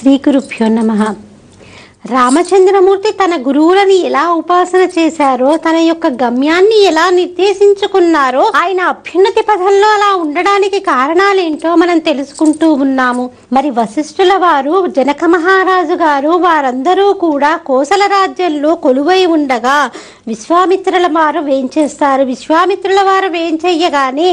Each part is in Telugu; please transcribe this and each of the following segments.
శ్రీ గురుభ్యో నమః. రామచంద్రమూర్తి తన గురువులని ఎలా ఉపాసన చేశారో, తన యొక్క గమ్యాన్ని ఎలా నిర్దేశించుకున్నారో, ఆయన అభ్యున్నతి పథంలో అలా ఉండడానికి కారణాలేంటో మనం తెలుసుకుంటూ ఉన్నాము. మరి వశిష్ఠుల వారు, జనక మహారాజు గారు వారందరూ కూడా కోసల రాజ్యంలో కొలువై ఉండగా విశ్వామిత్రుల వారు వేంచేస్తారు. విశ్వామిత్రుల వారు వేంచెయ్యగానే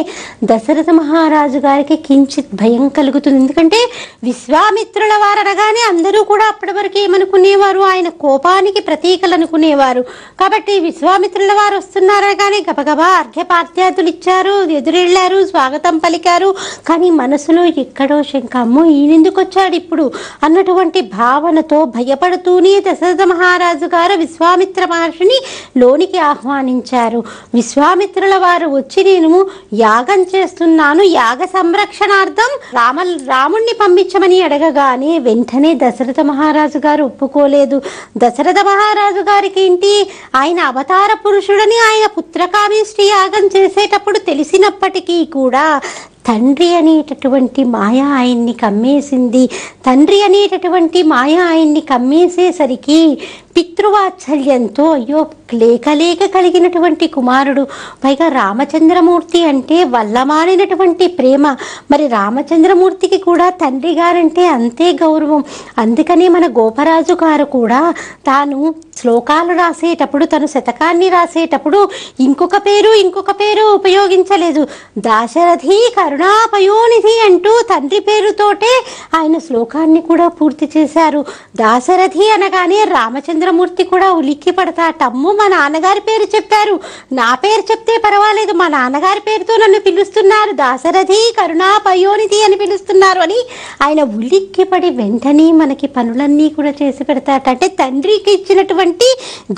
దశరథ మహారాజు గారికి కించిత్ భయం కలుగుతుంది. ఎందుకంటే విశ్వామిత్రుల వారు అనగానే అందరూ కూడా అప్పటి వరకు ఏమనుకునే వారు, ఆయన కోపానికి ప్రతీకలు అనుకునేవారు. కాబట్టి విశ్వామిత్రుల వారు వస్తున్నారనగానే గబగబా అర్ఘ్యపాద్యాదులు ఇచ్చారు, ఎదురెళ్లారు, స్వాగతం పలికారు. కానీ మనసులో ఎక్కడో శంకమ్మో ఈయనెందుకు వచ్చాడు ఇప్పుడు అన్నటువంటి భావనతో భయపడుతూనే దశరథ మహారాజు గారు విశ్వామిత్ర మహర్షిని లోనికి ఆహ్వానించారు. విశ్వామిత్రుల వారు వచ్చి, నేను యాగం చేస్తున్నాను, యాగ సంరక్షణార్థం రాముణ్ణి పంపించమని అడగగానే వెంటనే దశరథ మహారాజు గారు ఒప్పుకోలేదు. దశరథ మహారాజు గారికి ఏంటి, ఆయన అవతార పురుషుడని ఆయన పుత్రకామేష్టి యాగం చేసేటప్పుడు తెలిసినప్పటికీ కూడా తండ్రి అనేటటువంటి మాయ ఆయన్ని కమ్మేసింది. తండ్రి అనేటటువంటి మాయ ఆయన్ని కమ్మేసేసరికి పితృవాత్సల్యంతో అయ్యో లేక కలిగినటువంటి కుమారుడు, పైగా రామచంద్రమూర్తి అంటే వల్లమాడినటువంటి ప్రేమ. మరి రామచంద్రమూర్తికి కూడా తండ్రి గారంటే అంతే గౌరవం. అందుకనే మన గోపరాజు గారు కూడా తాను శ్లోకాలు రాసేటప్పుడు, తను శతకాన్ని రాసేటప్పుడు ఇంకొక పేరు ఉపయోగించలేదు. దాశరథి కరుణాపయోనిధి అంటూ తండ్రి పేరుతోటే ఆయన శ్లోకాన్ని కూడా పూర్తి చేశారు. దాశరథి అనగానే రామచంద్రమూర్తి కూడా ఉలిక్కి పడతాటమ్ము, మా నాన్నగారి పేరు చెప్పారు, నా పేరు చెప్తే పర్వాలేదు, మా నాన్నగారి పేరుతో నన్ను పిలుస్తున్నారు, దాశరథి కరుణాపయోనిధి అని పిలుస్తున్నారు అని ఆయన ఉలిక్కి పడి వెంటనే మనకి పనులన్నీ కూడా చేసి పెడతాట. అంటే తండ్రికి ఇచ్చినటువంటి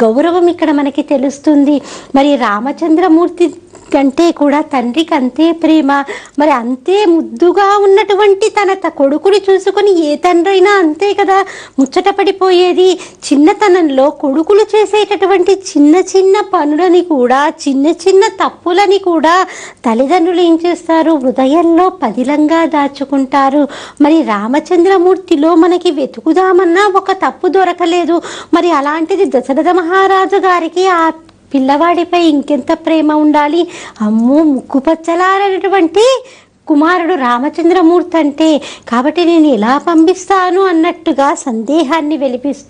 గౌరవం ఇక్కడ మనకి తెలుస్తుంది. మరి రామచంద్రమూర్తి కంటే కూడా తండ్రికి అంతే ప్రేమ. మరి అంతే ముద్దుగా ఉన్నటువంటి తన కొడుకుని చూసుకొని ఏ తండ్రి అయినా అంతే కదా ముచ్చటపడిపోయేది. చిన్నతనంలో కొడుకులు చేసేటటువంటి చిన్న చిన్న పనులని కూడా, చిన్న చిన్న తప్పులని కూడా తల్లిదండ్రులు ఏం చేస్తారు, హృదయంలో పదిలంగా దాచుకుంటారు. మరి రామచంద్రమూర్తిలో మనకి వెతుకుదామన్నా ఒక తప్పు దొరకలేదు. మరి అలాంటిది దశరథ మహారాజు గారికి ఆ పిల్లవాడిపై ఇంకెంత ప్రేమ ఉండాలి. అమ్మో ముక్కుపచ్చలారనటువంటి కుమారుడు రామచంద్రమూర్తి అంటే, కాబట్టి నేను ఎలా పంపిస్తాను అన్నట్టుగా సందేహాన్ని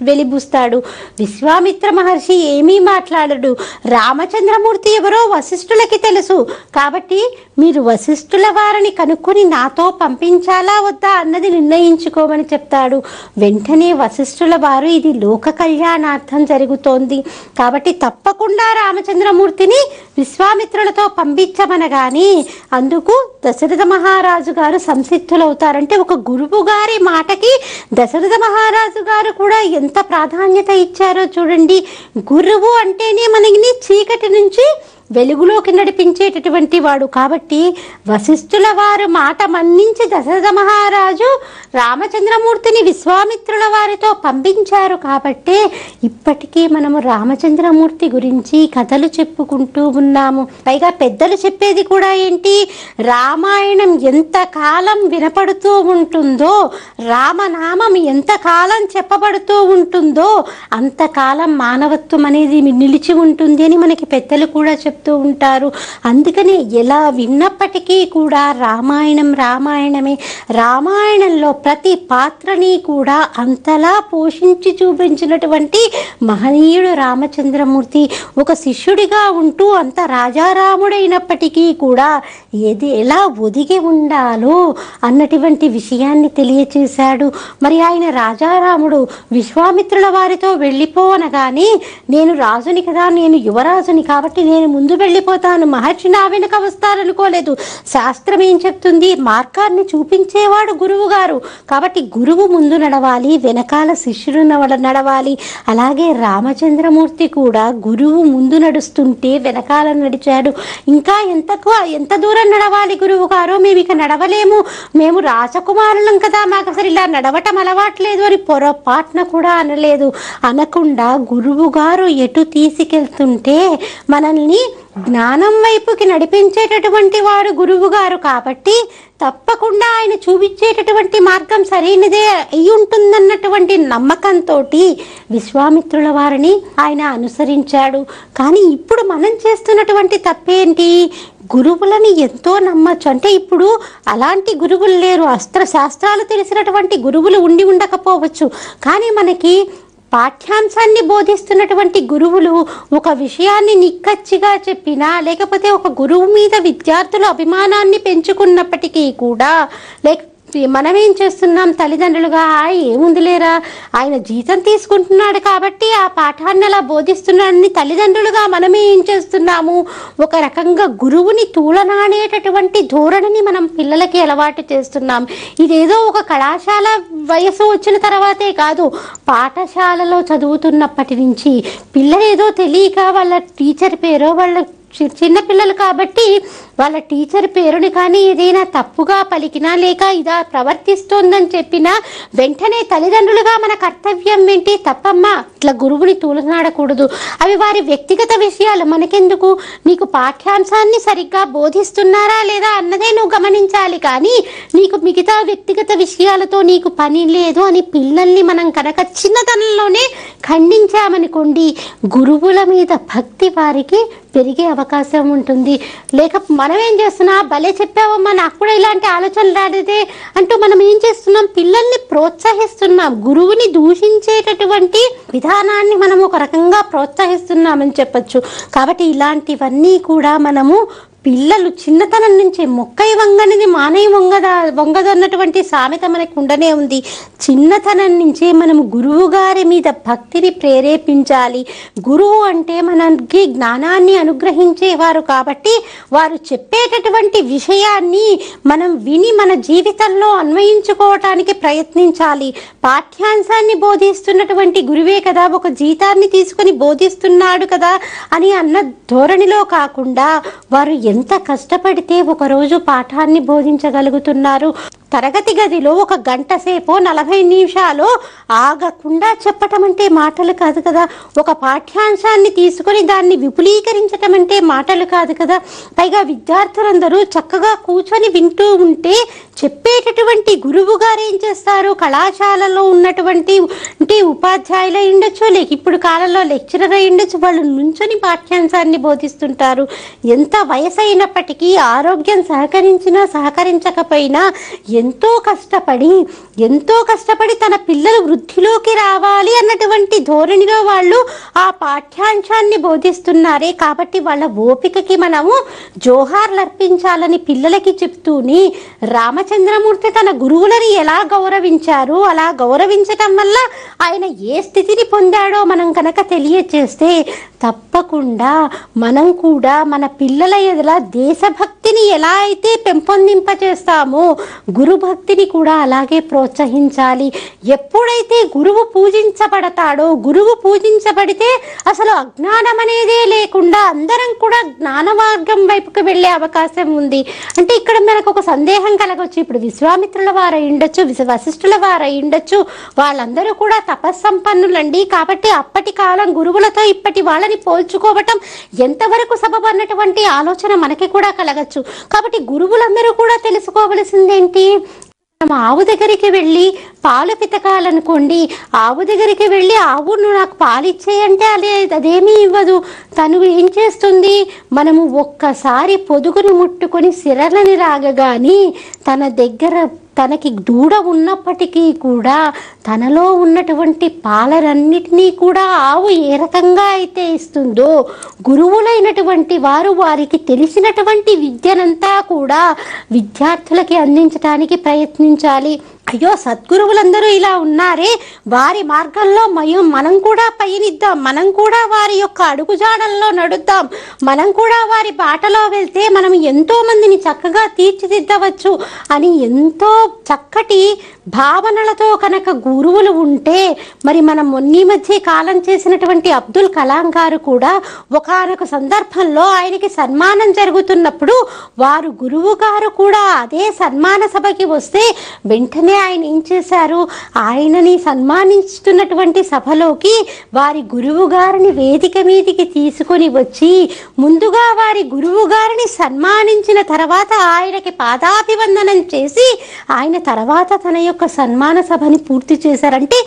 వెలిబుస్తాడు. విశ్వామిత్ర మహర్షి ఏమీ మాట్లాడడు. రామచంద్రమూర్తి ఎవరో వశిష్ఠులకి తెలుసు, కాబట్టి మీరు వశిష్ఠుల వారిని కనుక్కొని నాతో పంపించాలా వద్దా అన్నది నిర్ణయించుకోమని చెప్తాడు. వెంటనే వశిష్ఠుల వారు ఇది లోక కళ్యాణార్థం జరుగుతోంది కాబట్టి తప్పకుండా రామచంద్రమూర్తిని విశ్వామిత్రులతో పంపించమనగానే అందుకు దశరథ మహారాజు గారు సంసిద్ధులవుతారంటే, ఒక గురువు గారి మాటకి దశరథ మహారాజు గారు కూడా ఎంత ప్రాధాన్యత ఇచ్చారో చూడండి. గురువు అంటేనే మనకి చీకటి నుంచి వెలుగులోకి నడిపించేటటువంటి వాడు. కాబట్టి వశిష్ఠుల వారు మాట మన్నించి దశరథ మహారాజు రామచంద్రమూర్తిని విశ్వామిత్రుల వారితో పంపించారు. కాబట్టి ఇప్పటికీ మనము రామచంద్రమూర్తి గురించి కథలు చెప్పుకుంటూ ఉన్నాము. పైగా పెద్దలు చెప్పేది కూడా ఏంటి, రామాయణం ఎంత కాలం వినపడుతూ ఉంటుందో, రామనామం ఎంత కాలం చెప్పబడుతూ ఉంటుందో అంతకాలం మానవత్వం అనేది నిలిచి ఉంటుంది అని మనకి పెద్దలు కూడా చెప్తూ ఉంటారు. అందుకని ఎలా విన్నప్పటికీ కూడా రామాయణమే. రామాయణంలో ప్రతి పాత్రని కూడా అంతలా పోషించి చూపించినటువంటి మహనీయుడు రామచంద్రమూర్తి. ఒక శిష్యుడిగా ఉంటూ అంత రాజారాముడైనప్పటికీ కూడా ఎలా ఒదిగి ఉండాలో అన్నటువంటి విషయాన్ని తెలియచేశాడు. మరి ఆయన రాజారాముడు విశ్వామిత్రుల వారితో వెళ్ళిపోనగానే, నేను రాజుని కదా, నేను యువరాజుని కాబట్టి నేను ముందు వెళ్ళిపోతాను, మహర్షి నా వెనుక వస్తారనుకోలేదు. శాస్త్రం ఏం చెప్తుంది, మార్గాన్ని చూపించేవాడు గురువు గారు. కాబట్టి గురువు ముందు నడవాలి, వెనకాల శిష్యుడు నడవాలి. అలాగే రామచంద్రమూర్తి కూడా గురువు ముందు నడుస్తుంటే వెనకాల నడిచాడు. ఇంకా ఎంత దూరం నడవాలి గురువు గారు, మేము ఇక నడవలేము, మేము రాజకుమారులం కదా, మాకు అసలు ఇలా నడవటం అలవాట్లేదు అని పొరపాటున కూడా అనలేదు. అనకుండా గురువు గారు ఎటు తీసుకెళ్తుంటే మనల్ని జ్ఞానం వైపుకి నడిపించేటటువంటి వాడు గురువు గారు కాబట్టి తప్పకుండా ఆయన చూపించేటటువంటి మార్గం సరైనదే అయి ఉంటుందన్నటువంటి నమ్మకంతో విశ్వామిత్రుల వారిని ఆయన అనుసరించాడు. కానీ ఇప్పుడు మనం చేస్తున్నటువంటి తప్పేంటి? గురువులని ఎంతో నమ్మచ్చు. అంటే ఇప్పుడు అలాంటి గురువులు లేరు, అస్త్రశాస్త్రాలు తెలిసినటువంటి గురువులు ఉండి ఉండకపోవచ్చు. కానీ మనకి పాఠ్యాంశాన్ని బోధిస్తున్నటువంటి గురువులు ఒక విషయాన్ని నిక్కచ్చిగా చెప్పినా, లేకపోతే ఒక గురువు మీద విద్యార్థుల అభిమానాన్ని పెంచుకున్నప్పటికీ కూడా, మనం ఏం చేస్తున్నాం తల్లిదండ్రులుగా, ఏముందిలేరా ఆయన జీతం తీసుకుంటున్నాడు కాబట్టి ఆ పాఠాన్ని అలా బోధిస్తున్నాడని తల్లిదండ్రులుగా మనమే ఏం చేస్తున్నాము, ఒక రకంగా గురువుని తూలనాడేటటువంటి ధోరణిని మనం పిల్లలకి అలవాటు చేస్తున్నాం. ఇదేదో ఒక కళాశాల వయసు వచ్చిన తర్వాతే కాదు, పాఠశాలలో చదువుతున్నప్పటి నుంచి పిల్లలు ఏదో తెలియక వాళ్ళ టీచర్ పేరో, వాళ్ళ చిన్నపిల్లలు కాబట్టి వాళ్ళ టీచర్ పేరుని కానీ ఏదైనా తప్పుగా పలికినా, లేక ఇదా ప్రవర్తిస్తోందని చెప్పినా వెంటనే తల్లిదండ్రులుగా మన కర్తవ్యం ఏంటి? తప్పమ్మా, ఇట్లా గురువుని తూలనాడకూడదు, అవి వారి వ్యక్తిగత విషయాలు, మనకెందుకు, నీకు పాఠ్యాంశాన్ని సరిగ్గా బోధిస్తున్నారా లేదా అన్నదే నువ్వు గమనించాలి, కానీ నీకు మిగతా వ్యక్తిగత విషయాలతో నీకు పని లేదు అని పిల్లల్ని మనం కనుక చిన్నతనంలోనే ఖండించామనుకోండి, గురువుల మీద భక్తి వారికి పెరిగే అవకాశం ఉంటుంది. లేక మనం ఏం చేస్తున్నా, భలే చెప్పావమ్మా, నాకు కూడా ఇలాంటి ఆలోచనలు రాలేదే అంటూ మనం ఏం చేస్తున్నాం, పిల్లల్ని ప్రోత్సహిస్తున్నాం. గురువుని దూషించేటటువంటి విధానాన్ని మనం ఒక రకంగా ప్రోత్సహిస్తున్నామని చెప్పచ్చు. కాబట్టి ఇలాంటివన్నీ కూడా మనము పిల్లలు చిన్నతనం నుంచి మొక్కై వంగనిది మానై వంగదు అన్నటువంటి సామెత మనకు ఉండనే ఉంది. చిన్నతనం నుంచే మనము గురువు గారి మీద భక్తిని ప్రేరేపించాలి. గురువు అంటే మనకి జ్ఞానాన్ని అనుగ్రహించేవారు కాబట్టి వారు చెప్పేటటువంటి విషయాన్ని మనం విని మన జీవితంలో అన్వయించుకోవటానికి ప్రయత్నించాలి. పాఠ్యాంశాన్ని బోధిస్తున్నటువంటి గురువే కదా, ఒక జీతాన్ని తీసుకొని బోధిస్తున్నాడు కదా అని అన్న ధోరణిలో కాకుండా వారు ఎంత కష్టపడితే ఒకరోజు పాఠాన్ని బోధించగలుగుతున్నారు. తరగతి గదిలో 1 గంట సేపు 40 నిమిషాలు ఆగకుండా చెప్పటం అంటే మాటలు కాదు కదా. ఒక పాఠ్యాంశాన్ని తీసుకొని దాన్ని విపులీకరించటం అంటే మాటలు కాదు కదా. పైగా విద్యార్థులందరూ చక్కగా కూర్చొని వింటూ ఉంటే చెప్పేటటువంటి గురువు గారు ఏం చేస్తారు, కళాశాలలో ఉన్నటువంటి ఉపాధ్యాయులు ఉండొచ్చు, లేక ఇప్పుడు కాలంలో లెక్చరర్ ఉండొచ్చు, వాళ్ళు నుంచొని పాఠ్యాంశాన్ని బోధిస్తుంటారు. ఎంత వయసు అయినప్పటికీ ఆరోగ్యం సహకరించినా సహకరించకపోయినా ఎంతో కష్టపడి తన పిల్లలు వృద్ధిలోకి రావాలి అన్నటువంటి ధోరణిలో వాళ్ళు ఆ పాఠ్యాంశాన్ని బోధిస్తున్నారే. కాబట్టి వాళ్ళ ఓపికకి మనము జోహార్లు అర్పించాలని పిల్లలకి చెప్తూని, రామచంద్రమూర్తి తన గురువులని ఎలా గౌరవించారు, అలా గౌరవించటం వల్ల ఆయన ఏ స్థితిని పొందాడో మనం కనుక తెలియచేస్తే తప్పకుండా మనం కూడా మన పిల్లల ఎదుల దేశభక్తిని ఎలా అయితే పెంపొందింపచేస్తామో గురుభక్తిని కూడా అలాగే ప్రోత్సహించాలి. ఎప్పుడైతే గురువు పూజించబడతాడో, గురువు పూజించబడితే అసలు అజ్ఞానం అనేదే లేకుండా అందరం కూడా జ్ఞాన మార్గం వైపుకు వెళ్ళే అవకాశం ఉంది. అంటే ఇక్కడ మనకు ఒక సందేహం కలగవచ్చు, ఇప్పుడు విశ్వామిత్రుల వారు ఉండొచ్చు, వశిష్ఠుల వారు ఉండొచ్చు, వాళ్ళందరూ కూడా తపస్సంపన్నులండి. కాబట్టి అప్పటి కాలం గురువులతో ఇప్పటి వాళ్ళని పోల్చుకోవటం ఎంతవరకు సబబు అన్నటువంటి ఆలోచన మనకి కూడా కలగచ్చు. కాబట్టి గురువులందరూ కూడా తెలుసుకోవలసిందేంటి, మనం ఆవు దగ్గరికి వెళ్ళి పాలు పితకాలనుకోండి, ఆవు దగ్గరికి వెళ్ళి ఆవు నాకు పాలిచ్చేయంటే అదేమీ ఇవ్వదు. తను ఏం చేస్తుంది, మనము ఒక్కసారి పొదుగుని ముట్టుకొని సిరలని రాగగాని తన దగ్గర తనకి దూడ ఉన్నప్పటికీ కూడా తనలో ఉన్నటువంటి పాలనన్నిటినీ కూడా ఆవు ఏ రకంగా అయితే ఇస్తుందో, గురువులైనటువంటి వారు వారికి తెలిసినటువంటి విద్యనంతా కూడా విద్యార్థులకి అందించడానికి ప్రయత్నించాలి. అయ్యో సద్గురువులందరూ ఇలా ఉన్నారే, వారి మార్గంలో మనం కూడా పయనిద్దాం, మనం కూడా వారి యొక్క అడుగుజాడల్లో నడుద్దాం, మనం కూడా వారి బాటలో వెళ్తే మనం ఎంతో మందిని చక్కగా తీర్చిదిద్దవచ్చు అని ఎంతో చక్కటి భావనలతో కనుక గురువులు ఉంటే, మరి మనం మొన్నీ మధ్య కాలం చేసినటువంటి అబ్దుల్ కలాం గారు కూడా ఒకానొక సందర్భంలో ఆయనకి సన్మానం జరుగుతున్నప్పుడు వారు గురువు గారు కూడా అదే సన్మాన సభకి వస్తే వెంటనే ఆయన ఏం చేశారు, ఆయనని సన్మానిస్తున్నటువంటి సభలోకి వారి గురువు గారిని వేదిక మీదికి తీసుకొని వచ్చి ముందుగా వారి గురువు గారిని సన్మానించిన తర్వాత ఆయనకి పాదాభివందనం చేసి ఆయన తర్వాత తన యొక్క సన్మాన సభని పూర్తి చేశారంటే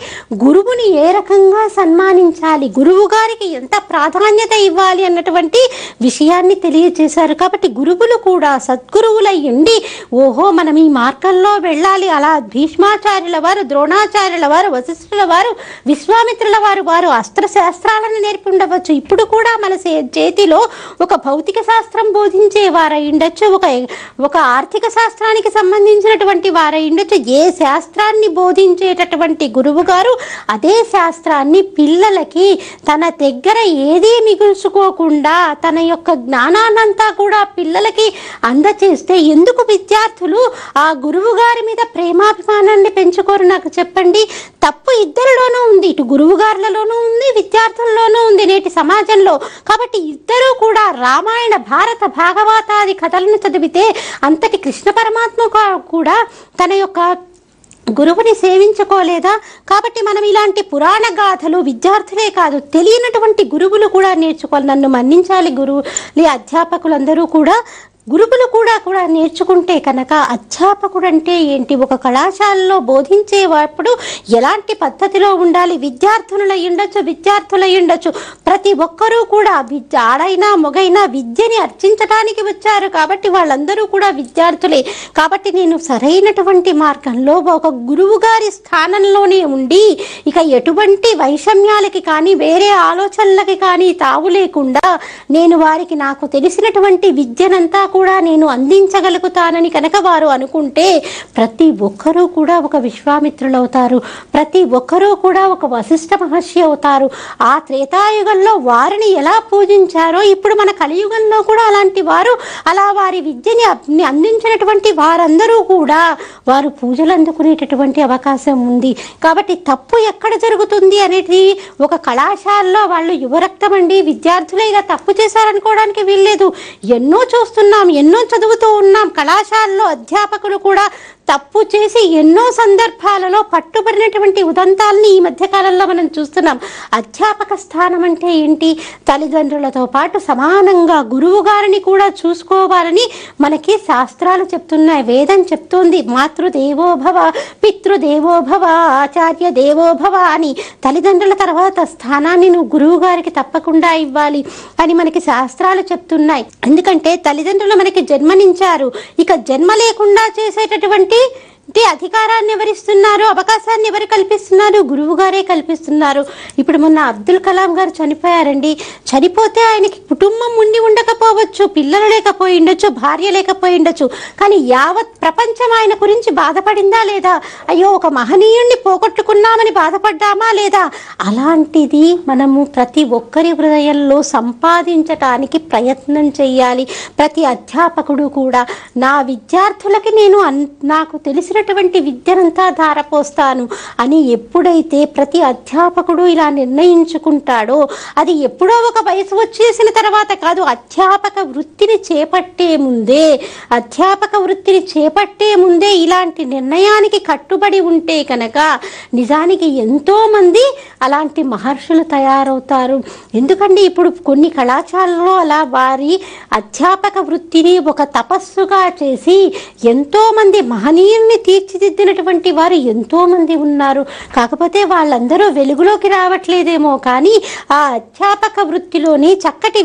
గురువుని ఏ రకంగా సన్మానించాలి, గురువు గారికి ఎంత ప్రాధాన్యత ఇవ్వాలి అన్నటువంటి విషయాన్ని తెలియజేశారు. కాబట్టి గురువులు కూడా సద్గురువులై ఉండి ఓహో మనం ఈ మార్గంలో వెళ్ళాలి, అలా భీష్మాచార్యుల వారు, ద్రోణాచార్యుల వారు, వశిష్ఠుల వారు, విశ్వామిత్రుల వారు వారు అస్త్రశాస్త్రాలను నేర్పి ఉండవచ్చు. ఇప్పుడు కూడా మన చేతిలో ఒక భౌతిక శాస్త్రం బోధించే వారై ఉండొచ్చు, ఒక ఆర్థిక శాస్త్రానికి సంబంధించినటువంటి వారై ఉండొచ్చు. ఏ శాస్త్రాన్ని బోధించేటటువంటి గురువు గారు అదే శాస్త్రాన్ని పిల్లలకి తన దగ్గర ఏదీ మిగుల్చుకోకుండా తన యొక్క జ్ఞానాన్నంతా కూడా పిల్లలకి అందచేస్తే ఎందుకు విద్యార్థులు ఆ గురువు గారి మీద ప్రేమాభిమానాన్ని పెంచుకోరు నాకు చెప్పండి. తప్పు ఇద్దరిలోనూ ఉంది, ఇటు గురువు గారులలోనూ ఉంది, విద్యార్థుల్లోనూ ఉంది నేటి సమాజంలో. కాబట్టి ఇద్దరూ కూడా రామాయణ, భారత, భాగవతాది కథలను చదివితే అంతటి కృష్ణ పరమాత్మ కూడా తన యొక్క గురువుని సేవించుకోలేదా? కాబట్టి మనం ఇలాంటి పురాణ గాథలు విద్యార్థులే కాదు తెలియనటువంటి గురువులు కూడా నేర్చుకోవాలి. నన్ను మన్నించాలి, గురువులు అధ్యాపకులందరూ కూడా గురువులు కూడా నేర్చుకుంటే కనుక అధ్యాపకుడు అంటే ఏంటి, ఒక కళాశాలలో బోధించేటప్పుడు ఎలాంటి పద్ధతిలో ఉండాలి, విద్యార్థులై ఉండొచ్చు ప్రతి ఒక్కరూ కూడా ఆడైనా మొగైనా విద్యని అర్చించడానికి వచ్చారు కాబట్టి వాళ్ళందరూ కూడా విద్యార్థులే. కాబట్టి నేను సరైనటువంటి మార్గంలో ఒక గురువు గారి స్థానంలోనే ఉండి ఇక ఎటువంటి వైషమ్యాలకి కానీ వేరే ఆలోచనలకి కానీ తావు లేకుండా నేను వారికి నాకు తెలిసినటువంటి విద్యనంతా కూడా నేను అందించగలుగుతానని కనుక వారు అనుకుంటే ప్రతి ఒక్కరూ కూడా ఒక విశ్వామిత్రులు అవుతారు, ప్రతి ఒక్కరూ కూడా ఒక వశిష్ఠ మహర్షి అవుతారు. ఆ త్రేతాయుగంలో వారిని ఎలా పూజించారో ఇప్పుడు మన కలియుగంలో కూడా అలాంటి వారు అలా వారి విద్యని అందించినటువంటి వారందరూ కూడా వారు పూజలు అందుకునేటటువంటి అవకాశం ఉంది. కాబట్టి తప్పు ఎక్కడ జరుగుతుంది అనేది ఒక కళాశాలలో వాళ్ళు యువరక్తం అండి విద్యార్థులే ఇలా తప్పు చేశారనుకోవడానికి వీల్లేదు. ఎన్నో చూస్తున్నాం, ఎన్నో చదువుతూ ఉన్నాం. కళాశాలలో అధ్యాపకులు కూడా తప్పు చేసి ఎన్నో సందర్భాలలో పట్టుబడినటువంటి ఉదంతాలని ఈ మధ్యకాలంలో మనం చూస్తున్నాం. అధ్యాపక స్థానం అంటే ఏంటి, తల్లిదండ్రులతో పాటు సమానంగా గురువు గారిని కూడా చూసుకోవాలని మనకి శాస్త్రాలు చెప్తున్నాయి, వేదం చెప్తుంది. మాతృదేవోభవ, పితృదేవోభవ, ఆచార్య దేవోభవ అని తల్లిదండ్రుల తర్వాత స్థానాన్ని నువ్వు గురువు గారికి తప్పకుండా ఇవ్వాలి అని మనకి శాస్త్రాలు చెప్తున్నాయి. ఎందుకంటే తల్లిదండ్రులు మనకి జన్మనించారు, ఇక జన్మ లేకుండా చేసేటటువంటి అధికారాన్ని ఎవరిస్తున్నారు, అవకాశాన్ని ఎవరు కల్పిస్తున్నారు, గురువు గారే కల్పిస్తున్నారు. ఇప్పుడు మొన్న అబ్దుల్ కలాం గారు చనిపోయారండి. చనిపోతే ఆయనకి కుటుంబం ఉండి ఉండకపోవచ్చు, పిల్లలు లేకపోయి ఉండొచ్చు, భార్య లేకపోయి ఉండొచ్చు, కానీ యావత్ ప్రపంచం ఆయన గురించి బాధపడిందా లేదా, అయ్యో ఒక మహనీయుణ్ణి పోగొట్టుకున్నామని బాధపడ్డామా లేదా? అలాంటిది మనము ప్రతి ఒక్కరి హృదయంలో సంపాదించటానికి ప్రయత్నం చేయాలి. ప్రతి అధ్యాపకుడు కూడా నా విద్యార్థులకి నేను నాకు తెలిసినటువంటి విద్యనంతా ధారపోస్తాను అని ఎప్పుడైతే ప్రతి అధ్యాపకుడు ఇలా నిర్ణయించుకుంటాడో అది ఎప్పుడో ఒక వయసు వచ్చేసిన తర్వాత కాదు, అధ్యాపక వృత్తిని చేపట్టే ముందే ఇలాంటి నిర్ణయానికి కట్టుబడి ఉంటే కనుక నిజానికి ఎంతో మంది అలాంటి మహర్షులు తయారవుతారు. ఎందుకంటే ఇప్పుడు కొన్ని కళాశాలలో అలా వారి అధ్యాపక వృత్తిని ఒక తపస్సుగా చేసి ఎంతో మంది మహనీయుల్ని తీర్చిదిద్దినటువంటి వారు ఎంతో మంది ఉన్నారు. కాకపోతే వాళ్ళందరూ వెలుగులోకి రావట్లేదేమో కానీ ఆ అధ్యాపక వృత్తిలోని చక్కటి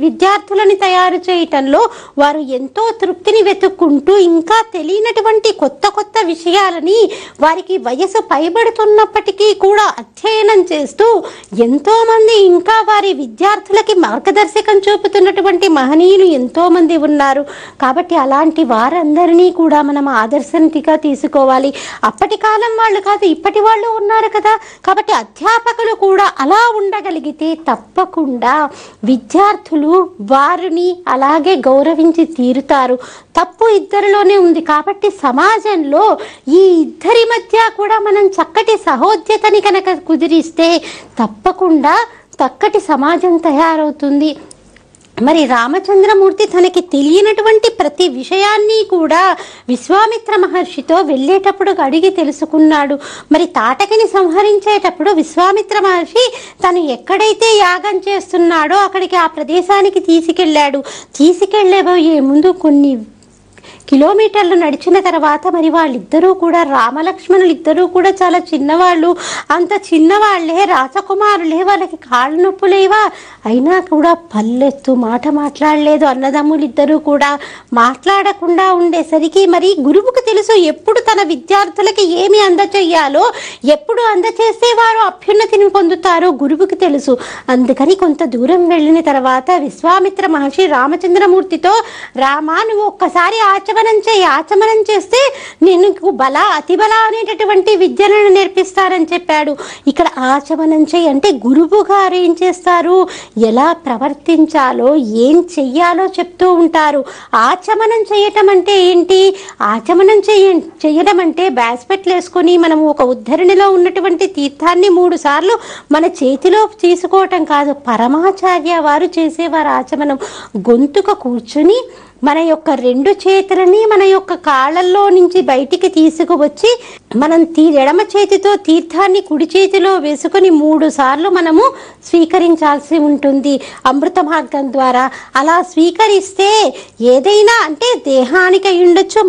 విద్యార్థులని తయారు చేయటంలో వారు ఎంతో తృప్తిని వెతుక్కుంటూ ఇంకా తెలియనటువంటి కొత్త కొత్త విషయాలని వారికి వయసు పైబడుతున్నప్పటికీ కూడా అధ్యయనం చేస్తూ ఎంతో మంది ఇంకా వారి విద్యార్థులకి మార్గదర్శకం చూపుతున్నటువంటి మహనీయులు ఎంతో మంది ఉన్నారు. కాబట్టి అలాంటి వారందరినీ కూడా మనం ఆదర్శంగా తీసుకోవాలి. అప్పటి కాలం వాళ్ళు కాదు, ఇప్పటి వాళ్ళు ఉన్నారు కదా. కాబట్టి అధ్యాపకులు కూడా అలా ఉండగలిగితే తప్పకుండా విద్యార్థులు వారిని అలాగే గౌరవించి తీరుతారు. తప్పు ఇద్దరిలోనే ఉంది కాబట్టి సమాజంలో ఈ ఇద్దరి మధ్య కూడా మనం చక్కటి సహోద్యతని కనుక కుదిరిస్తే తప్పకుండా చక్కటి సమాజం తయారవుతుంది. మరి రామచంద్రమూర్తి తనకి తెలియనటువంటి ప్రతి విషయాన్ని కూడా విశ్వామిత్ర మహర్షితో వెళ్ళేటప్పుడు అడిగి తెలుసుకున్నాడు. మరి తాటకిని సంహరించేటప్పుడు విశ్వామిత్ర మహర్షి తను ఎక్కడైతే యాగం చేస్తున్నాడో అక్కడికి ఆ ప్రదేశానికి తీసుకెళ్లేబోయే ముందు కొన్ని కిలోమీటర్లు నడిచిన తర్వాత మరి వాళ్ళిద్దరూ కూడా రామలక్ష్మణులు ఇద్దరూ కూడా చాలా చిన్నవాళ్ళు. అంత చిన్నవాళ్లే, రాజకుమారులే, వాళ్ళకి కాళ్ళు నొప్పులేవా, అయినా కూడా పల్లెత్తు మాట మాట్లాడలేదు. అన్నదమ్ములు ఇద్దరూ కూడా మాట్లాడకుండా ఉండేసరికి మరి గురువుకు తెలుసు ఎప్పుడు తన విద్యార్థులకి ఏమి అందచేయాలో, ఎప్పుడు అందచేస్తే వారు అభ్యున్నతిని పొందుతారో గురువుకి తెలుసు. అందుకని కొంత దూరం వెళ్ళిన తర్వాత విశ్వామిత్ర మహర్షి రామచంద్రమూర్తితో, రామా నువ్వు ఒక్కసారి ఆచమనం చేస్తే నేను బల అతిబల అనేటటువంటి విద్యలను నేర్పిస్తారని చెప్పాడు. ఇక్కడ ఆచమనం చేయి అంటే గురువు గారు ఏం చేస్తారు, ఎలా ప్రవర్తించాలో, ఏం చెయ్యాలో చెప్తూ ఉంటారు. ఆచమనం చేయటం అంటే ఏంటి? ఆచమనం చేయడం అంటే బ్యాస్పెట్లు వేసుకొని మనం ఒక ఉద్ధరణిలో ఉన్నటువంటి తీర్థాన్ని 3 సార్లు మన చేతిలో తీసుకోవటం కాదు. పరమాచార్య వారు చేసేవారు ఆచమనం. గొంతుక కూర్చుని మన యొక్క 2 చేతులని మన యొక్క కాళ్ళల్లో నుంచి బయటికి తీసుకువచ్చి మనం ఎడమ చేతితో తీర్థాన్ని కుడి చేతిలో వేసుకొని 3 సార్లు మనము స్వీకరించాల్సి ఉంటుంది అమృత మార్గం ద్వారా. అలా స్వీకరిస్తే ఏదైనా అంటే దేహానికి అయి ఉండొచ్చు,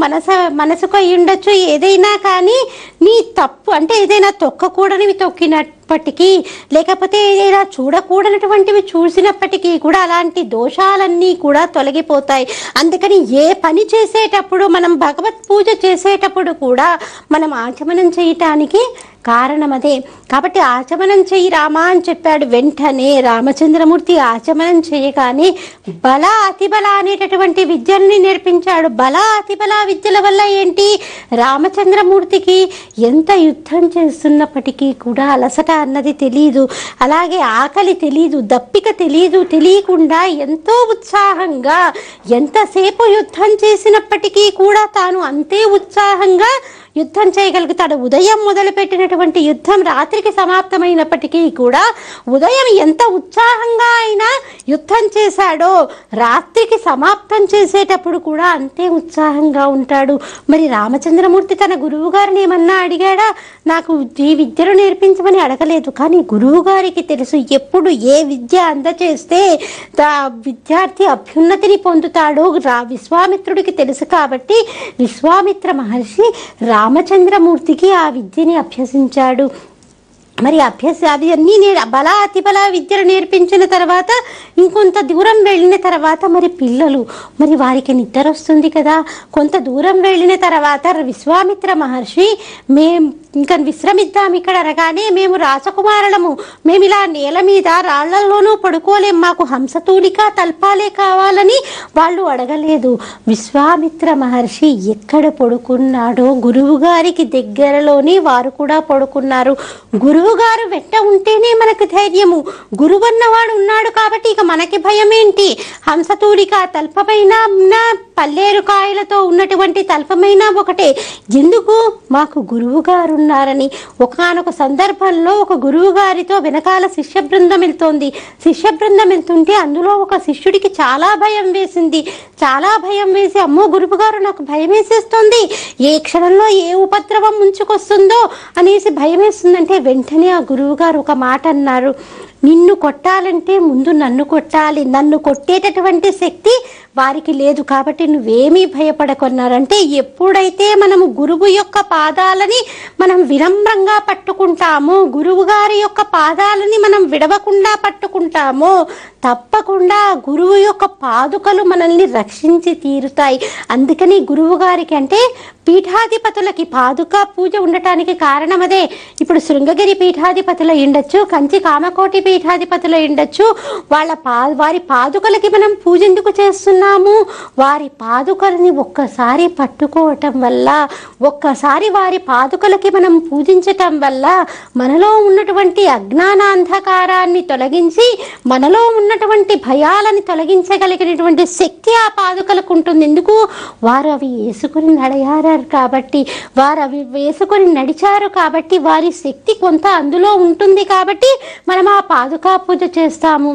మనసుకు అయి ఉండొచ్చు, ఏదైనా కానీ నీ తప్పు అంటే ఏదైనా తొక్కకూడనివి తొక్కినప్పటికీ, లేకపోతే ఏదైనా చూడకూడనటువంటివి చూసినప్పటికీ కూడా అలాంటి దోషాలన్నీ కూడా తొలగిపోతాయి. అందుకని ఏ పని చేసేటప్పుడు, మనం భగవత్ పూజ చేసేటప్పుడు కూడా మనం ఆచమనం చేయటానికి కారణం అదే. కాబట్టి ఆచమనం చెయ్యి రామా అని చెప్పాడు. వెంటనే రామచంద్రమూర్తి ఆచమనం చేయగానే బల అతిబల అనేటటువంటి విద్యల్ని నేర్పించాడు. బల అతిబల విద్యల వల్ల ఏంటి, రామచంద్రమూర్తికి ఎంత యుద్ధం చేస్తున్నప్పటికీ కూడా అలసట అన్నది తెలీదు, అలాగే ఆకలి తెలీదు, దప్పిక తెలీదు. తెలియకుండా ఎంతో ఉత్సాహంగా ఎంతసేపు యుద్ధం చేసినప్పటికీ కూడా తాను అంతే ఉత్సాహంగా యుద్ధం చేయగలుగుతాడు. ఉదయం మొదలుపెట్టినటువంటి యుద్ధం రాత్రికి సమాప్తమైనప్పటికీ కూడా ఉదయం ఎంత ఉత్సాహంగా అయినా యుద్ధం చేశాడో రాత్రికి సమాప్తం చేసేటప్పుడు కూడా అంతే ఉత్సాహంగా ఉంటాడు. మరి రామచంద్రమూర్తి తన గురువు గారిని ఏమన్నా అడిగాడా? నాకు ఈ విద్యను నేర్పించమని అడగలేదు. కానీ గురువు గారికి తెలుసు ఎప్పుడు ఏ విద్య అందచేస్తే విద్యార్థి అభ్యున్నతిని పొందుతాడో విశ్వామిత్రుడికి తెలుసు. కాబట్టి విశ్వామిత్ర మహర్షి రామచంద్రమూర్తికి ఆ విద్యని అభ్యసించాడు. మరి అది అన్నీ బల అతిబల విద్యను నేర్పించిన తర్వాత ఇంకొంత దూరం వెళ్ళిన తర్వాత మరి పిల్లలు మరి వారికి నిద్ర వస్తుంది కదా. కొంత దూరం వెళ్ళిన తర్వాత విశ్వామిత్ర మహర్షి ఇంకా విశ్రమిద్దాం ఇక్కడ అనగానే, మేము రాజకుమారులము, మేము ఇలా నేల మీద రాళ్లలోనూ పడుకోలేం, మాకు హంసతూలిక తల్పాలే కావాలని వాళ్ళు అడగలేదు. విశ్వామిత్ర మహర్షి ఎక్కడ పడుకున్నాడో గురువు గారికి దగ్గరలోనే వారు కూడా పడుకున్నారు. గురువు గారు వెంట ఉంటేనే మనకు ధైర్యము. గురువు అన్నవాడు ఉన్నాడు కాబట్టి ఇక మనకి భయం ఏంటి? హంసతూలిక తల్పమైన పల్లేరు కాయలతో ఉన్నటువంటి తల్పమైన ఒకటే. ఎందుకు? మాకు గురువు గారు ఉన్నారని. ఒకానొక సందర్భంలో ఒక గురువు గారితో వెనకాల శిష్య బృందం వెళ్తోంది. శిష్య బృందం వెళ్తుంటే అందులో ఒక శిష్యుడికి చాలా భయం వేసింది. చాలా భయం వేసి, అమ్మో గురువు గారు నాకు భయం వేసేస్తుంది, ఏ క్షణంలో ఏ ఉపద్రవం ముంచుకొస్తుందో అనేసి భయం వేస్తుందంటే వెంటనే ఆ గురువు గారు ఒక మాట అన్నారు, నిన్ను కొట్టాలంటే ముందు నన్ను కొట్టాలి, నన్ను కొట్టేటటువంటి శక్తి వారికి లేదు, కాబట్టి నువ్వేమీ భయపడకొన్నారంటే, ఎప్పుడైతే మనము గురువు యొక్క పాదాలని మనం వినమ్రంగా పట్టుకుంటామో, గురువు గారి యొక్క పాదాలని మనం విడవకుండా పట్టుకుంటామో తప్పకుండా గురువు యొక్క పాదుకలు మనల్ని రక్షించి తీరుతాయి. అందుకని గురువు గారికి అంటే పీఠాధిపతులకి పాదుక పూజ ఉండటానికి కారణం అదే. ఇప్పుడు శృంగగిరి పీఠాధిపతులు ఉండొచ్చు, కంచి కామకోటి పీఠాధిపతులు ఉండొచ్చు, వారి పాదుకలకి మనం పూజ ఎందుకు చేస్తున్నాము? వారి పాదుకలని ఒక్కసారి పట్టుకోవటం వల్ల, ఒక్కసారి వారి పాదుకలకి మనం పూజించటం వల్ల మనలో ఉన్నటువంటి అజ్ఞానాంధకారాన్ని తొలగించి మనలో ఉన్నటువంటి భయాలని తొలగించగలిగినటువంటి శక్తి ఆ పాదుకలకు ఉంటుంది. ఎందుకు? వారు అవి వేసుకుని నడయారు కాబట్టి, వారు అవి వేసుకొని నడిచారు కాబట్టి వారి శక్తి కొంత అందులో ఉంటుంది కాబట్టి మనం ఆ పాదుకా పూజ చేస్తాము.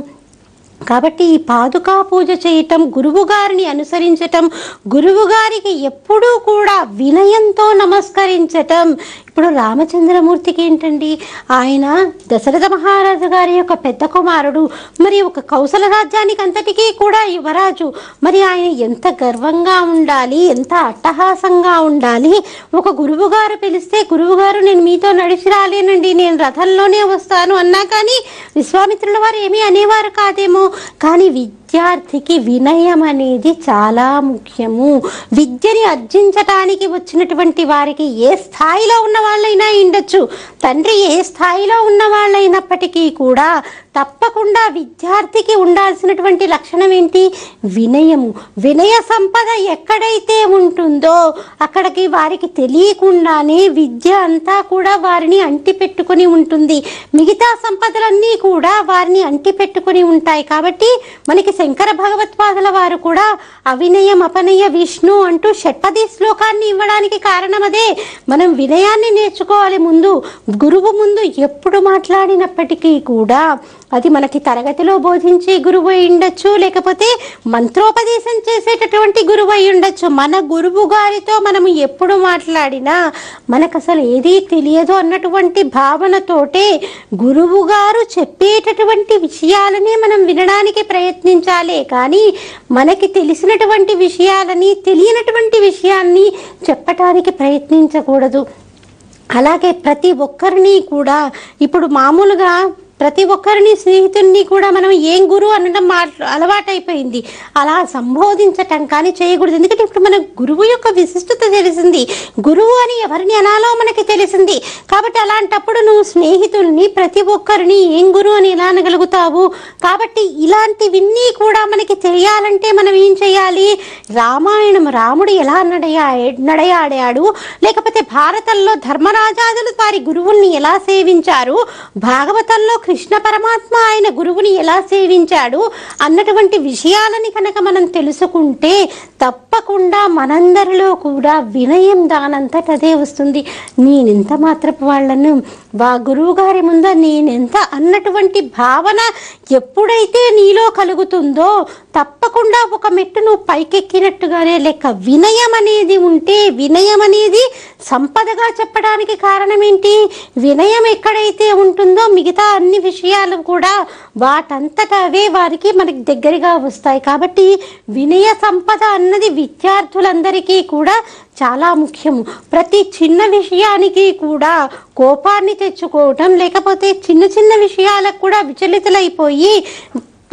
కాబట్టి ఈ పాదుకా పూజ చేయటం, గురువు గారిని అనుసరించటం, గురువు గారికి ఎప్పుడూ కూడా వినయంతో నమస్కరించటం. ఇప్పుడు రామచంద్రమూర్తికి ఏంటండి, ఆయన దశరథ మహారాజు గారి యొక్క పెద్ద కుమారుడు, మరి ఒక కౌసల రాజ్యానికి అంతటికీ కూడా యువరాజు. మరి ఆయన ఎంత గర్వంగా ఉండాలి, ఎంత అట్టహాసంగా ఉండాలి. ఒక గురువు గారు పిలిస్తే, గురువు గారు నేను మీతో నడిచి రాలేనండి, నేను రథంలోనే వస్తాను అన్నా కానీ విశ్వామిత్రుల వారు ఏమీ అనేవారు కాదేమో. కానీ విద్యార్థికి వినయం అనేది చాలా ముఖ్యము. విద్యని అర్జించటానికి వచ్చినటువంటి వారికి ఏ స్థాయిలో ఉన్న వాళ్ళైనా ఉండొచ్చు, తండ్రి ఏ స్థాయిలో ఉన్న వాళ్ళైనప్పటికీ కూడా తప్పకుండా విద్యార్థికి ఉండాల్సినటువంటి లక్షణం ఏంటి? వినయము. వినయ సంపద ఎక్కడైతే ఉంటుందో అక్కడికి వారికి తెలియకుండానే విద్య అంతా కూడా వారిని అంటిపెట్టుకుని ఉంటుంది. మిగతా సంపదలన్నీ కూడా వారిని అంటిపెట్టుకుని ఉంటాయి. కాబట్టి మనకి శంకర భగవత్పాదుల వారు కూడా అవినయం అపనయ విష్ణు అంటూ షట్పది శ్లోకాన్ని ఇవ్వడానికి కారణం అదే. మనం వినయాన్ని నేర్చుకోవాలి. ముందు గురువు ముందు ఎప్పుడు మాట్లాడినప్పటికీ కూడా అది మనకి తరగతిలో బోధించే గురువు అయి ఉండొచ్చు, లేకపోతే మంత్రోపదేశం చేసేటటువంటి గురువు అయి ఉండొచ్చు. మన గురువు గారితో మనము ఎప్పుడు మాట్లాడినా మనకు అసలు ఏదీ తెలియదు అన్నటువంటి భావనతోటే గురువు గారు చెప్పేటటువంటి విషయాలనే మనం వినడానికి ప్రయత్నించాలి. కానీ మనకి తెలిసినటువంటి విషయాలని, తెలియనటువంటి విషయాన్ని చెప్పటానికి ప్రయత్నించకూడదు. అలాగే ప్రతి ఒక్కరిని కూడా ఇప్పుడు మామూలుగా ప్రతి ఒక్కరిని స్నేహితుడిని కూడా మనం ఏం గురువు అనడం అలవాటైపోయింది. అలా సంబోధించటం కానీ చేయకూడదు. ఎందుకంటే ఇప్పుడు మన గురువు యొక్క విశిష్టత తెలిసింది, గురువు అని ఎవరిని అనాలో మనకి తెలిసింది. కాబట్టి అలాంటప్పుడు నువ్వు స్నేహితుల్ని ప్రతి ఒక్కరిని ఏం గురువు అని ఎలా అనగలుగుతావు? కాబట్టి ఇలాంటివన్నీ కూడా మనకి తెలియాలంటే మనం ఏం చేయాలి? రామాయణం, రాముడు ఎలా నడయాడాడు, లేకపోతే భారతంలో ధర్మరాజాదులు వారి గురువుల్ని ఎలా సేవించారు, భాగవతంలో కృష్ణ పరమాత్మ ఆయన గురువుని ఎలా సేవించాడు అన్నటువంటి విషయాలని కనుక మనం తెలుసుకుంటే తప్పకుండా మనందరిలో కూడా వినయం దానంతట అదే వస్తుంది. నేనెంత మాత్రపు వాళ్ళను, గురువు గారి ముందు నేనెంత అన్నటువంటి భావన ఎప్పుడైతే నీలో కలుగుతుందో తప్పకుండా ఒక మెట్టు నువ్వు పైకెక్కినట్టుగానే లెక్క. వినయం అనేది ఉంటే, వినయం అనేది సంపదగా చెప్పడానికి కారణం ఏంటి? వినయం ఎక్కడైతే ఉంటుందో మిగతా అన్ని విషయాలు కూడా వాటంతట అవే వారికి మనకి దగ్గరగా వస్తాయి. కాబట్టి వినయ సంపద అన్నది విద్యార్థులందరికీ కూడా చాలా ముఖ్యము. ప్రతి చిన్న విషయానికి కూడా కోపాన్ని తెచ్చుకోవటం, లేకపోతే చిన్న చిన్న విషయాలకు కూడా విచలితులైపోయి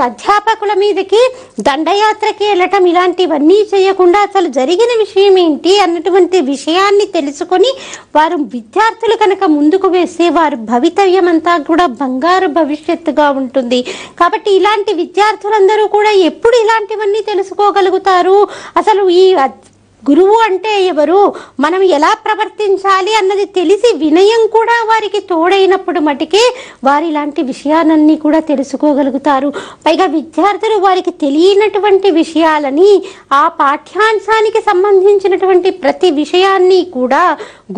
అధ్యాపకుల మీదకి దండయాత్రకి వెళ్ళటం, ఇలాంటివన్నీ చేయకుండా అసలు జరిగిన విషయం ఏంటి అన్నటువంటి విషయాన్ని తెలుసుకొని వారు విద్యార్థులు కనుక ముందుకు వేస్తే వారి భవితవ్యం అంతా కూడా బంగారు భవిష్యత్తుగా ఉంటుంది. కాబట్టి ఇలాంటి విద్యార్థులందరూ కూడా ఎప్పుడు ఇలాంటివన్నీ తెలుసుకోగలుగుతారు? అసలు ఈ గురువు అంటే ఎవరు, మనం ఎలా ప్రవర్తించాలి అన్నది తెలిసి వినయం కూడా వారికి తోడైనప్పుడు మటుకే వారు ఇలాంటి విషయాలన్నీ కూడా తెలుసుకోగలుగుతారు. పైగా విద్యార్థులు వారికి తెలియనటువంటి విషయాలని, ఆ పాఠ్యాంశానికి సంబంధించినటువంటి ప్రతి విషయాన్ని కూడా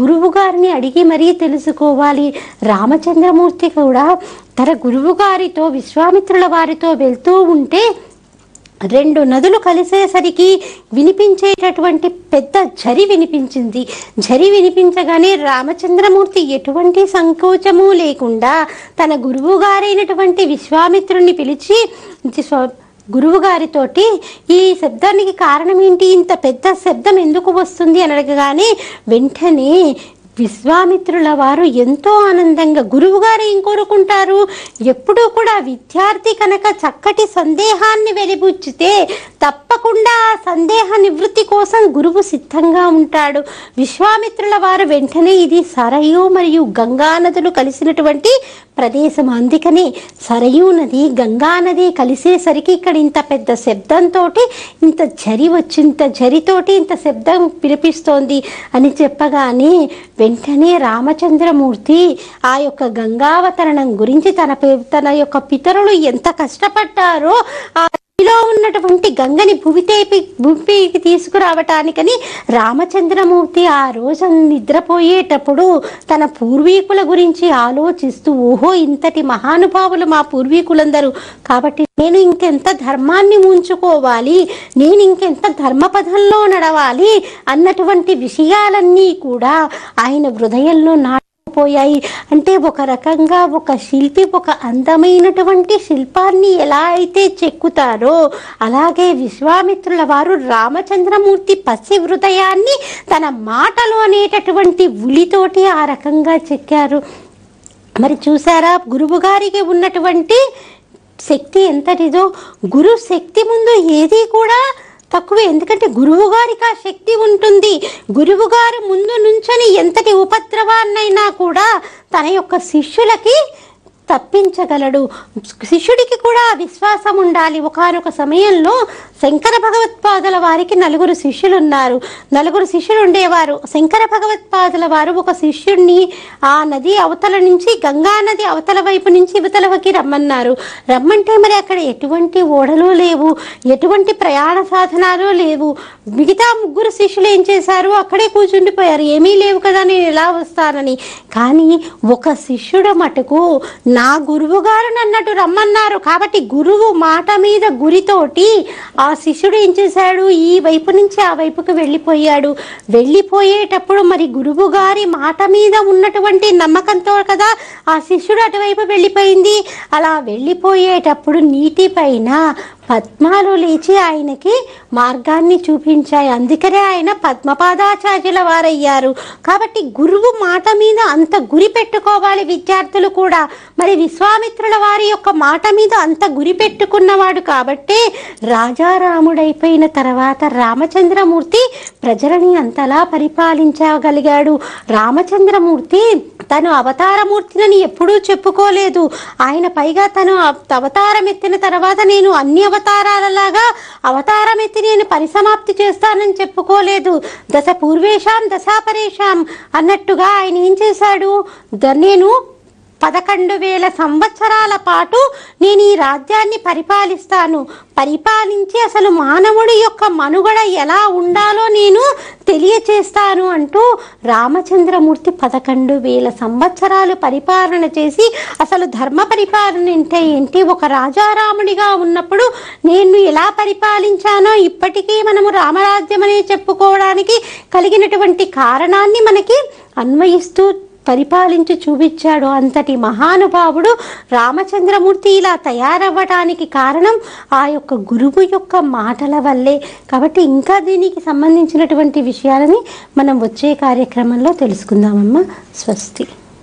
గురువు గారిని అడిగి మరీ తెలుసుకోవాలి. రామచంద్రమూర్తి కూడా తన గురువు గారితో, విశ్వామిత్రుల వారితో వెళ్తూ ఉంటే 2 నదులు కలిసేసరికి వినిపించేటటువంటి పెద్ద ఝరి వినిపించింది. ఝరి వినిపించగానే రామచంద్రమూర్తి ఎటువంటి సంకోచము లేకుండా తన గురువు గారైనటువంటి విశ్వామిత్రుణ్ణి పిలిచి గురువు గారితోటి ఈ శబ్దానికి కారణం ఏంటి, ఇంత పెద్ద శబ్దం ఎందుకు వస్తుంది అని అడగగానే వెంటనే విశ్వామిత్రుల వారు ఎంతో ఆనందంగా, గురువు గారు ఏం కోరుకుంటారు, ఎప్పుడూ కూడా విద్యార్థి కనుక చక్కటి సందేహాన్ని వెలిబుచ్చితే తప్పకుండా ఆ సందేహ నివృత్తి కోసం గురువు సిద్ధంగా ఉంటాడు. విశ్వామిత్రుల వారు వెంటనే ఇది సరయూ మరియు గంగా నదులు కలిసినటువంటి ప్రదేశం, అందుకనే సరయూ నది గంగా నది కలిసేసరికి ఇక్కడ ఇంత పెద్ద శబ్దంతో ఇంత ఝరి వచ్చి, ఇంత ఝరితోటి ఇంత శబ్దం వినిపిస్తోంది అని చెప్పగానే వెంటనే రామచంద్రమూర్తి ఆ యొక్క గంగావతరణం గురించి తన యొక్క పితరులు ఎంత కష్టపడ్డారో ఆ నదిలో ఉన్నటువంటి గంగని భూమిపైకి తీసుకురావటానికని రామచంద్రమూర్తి ఆ రోజు నిద్రపోయేటప్పుడు తన పూర్వీకుల గురించి ఆలోచిస్తూ, ఓహో ఇంతటి మహానుభావులు మా పూర్వీకులందరూ, కాబట్టి నేను ఇంకెంత ధర్మాన్ని ఉంచుకోవాలి, నేను ఇంకెంత ధర్మపథంలో నడవాలి అన్నటువంటి విషయాలన్నీ కూడా ఆయన హృదయంలో పోయాయి. అంటే ఒక రకంగా ఒక శిల్పి ఒక అందమైనటువంటి శిల్పాన్ని ఎలా అయితే చెక్కుతారో అలాగే విశ్వామిత్రుల వారు రామచంద్రమూర్తి పసి హృదయాన్ని తన మాటలు అనేటటువంటి ఉలితోటి ఆ రకంగా చెక్కారు. మరి చూసారా గురువు గారికి ఉన్నటువంటి శక్తి ఎంతటిదో. గురు శక్తి ముందు ఏది కూడా తక్కువే. ఎందుకంటే గురువు గారికి ఆ శక్తి ఉంటుంది. గురువు గారు ముందు నుంచని ఎంతటి ఉపద్రవాన్నైనా కూడా తన యొక్క శిష్యులకి తప్పించగలడు. శిష్యుడికి కూడా విశ్వాసం ఉండాలి. ఒకానొక సమయంలో శంకర భగవత్పాదుల వారికి 4 శిష్యులు ఉన్నారు. 4 శిష్యులు ఉండేవారు. శంకర భగవత్పాదుల వారు ఒక శిష్యుడిని ఆ నది అవతల నుంచి, గంగా నది అవతల వైపు నుంచి ఇవతలకి రమ్మన్నారు. రమ్మంటే మరి అక్కడ ఎటువంటి ఓడలు లేవు, ఎటువంటి ప్రయాణ సాధనాలు లేవు. మిగతా 3 శిష్యులు ఏం చేశారు, అక్కడే కూర్చుండిపోయారు. ఏమీ లేవు కదా, నేను ఎలా వస్తానని. కానీ ఒక శిష్యుడు మటుకు నా గురువు గారు నన్నట్టు రమ్మన్నారు కాబట్టి గురువు మాట మీద గురితోటి ఆ శిష్యుడు ఏం చేశాడు, ఈ వైపు నుంచి ఆ వైపుకు వెళ్ళిపోయాడు. వెళ్ళిపోయేటప్పుడు మరి గురువు గారి మాట మీద ఉన్నటువంటి నమ్మకంతో కదా ఆ శిష్యుడు అటువైపు వెళ్ళిపోయింది. అలా వెళ్ళిపోయేటప్పుడు నీటి పైన పద్మాలు లేచి ఆయనకి మార్గాన్ని చూపించాయి. అందుకనే ఆయన పద్మపాదాచార్యుల వారయ్యారు. కాబట్టి గురువు మాట మీద అంత గురి పెట్టుకోవాలి విద్యార్థులు కూడా. మరి విశ్వామిత్రుల వారి యొక్క మాట మీద అంత గురి పెట్టుకున్నవాడు కాబట్టే రాజారాముడైపోయిన తర్వాత రామచంద్రమూర్తి ప్రజలని అంతలా పరిపాలించగలిగాడు. రామచంద్రమూర్తి తను అవతారమూర్తినని ఎప్పుడూ చెప్పుకోలేదు. ఆయన పైగా తను అవతారం ఎత్తిన తర్వాత నేను అన్ని అవతారాలలాగా అవతారం ఎత్తి నేను పరిసమాప్తి చేస్తానని చెప్పుకోలేదు. దశ పూర్వేషాం దశాపరేషాం అన్నట్టుగా ఆయన ఏం చేశాడు, నేను 11,000 సంవత్సరాల పాటు నేను ఈ రాజ్యాన్ని పరిపాలిస్తాను, పరిపాలించి అసలు మానవుడి యొక్క మనుగడ ఎలా ఉండాలో నేను తెలియచేస్తాను అంటూ రామచంద్రమూర్తి 11,000 సంవత్సరాలు పరిపాలన చేసి అసలు ధర్మ పరిపాలన అంటే ఏంటి, ఒక రాజారాముడిగా ఉన్నప్పుడు నేను ఎలా పరిపాలించానో ఇప్పటికీ మనము రామరాజ్యం అనే చెప్పుకోవడానికి కలిగినటువంటి కారణాన్ని మనకి అన్వయిస్తూ పరిపాలించి చూపించాడు. అంతటి మహానుభావుడు రామచంద్రమూర్తి ఇలా తయారవ్వడానికి కారణం ఆ యొక్క గురువు యొక్క మాటల వల్లే. కాబట్టి ఇంకా దీనికి సంబంధించినటువంటి విషయాలని మనం వచ్చే కార్యక్రమంలో తెలుసుకుందామమ్మా. స్వస్తి.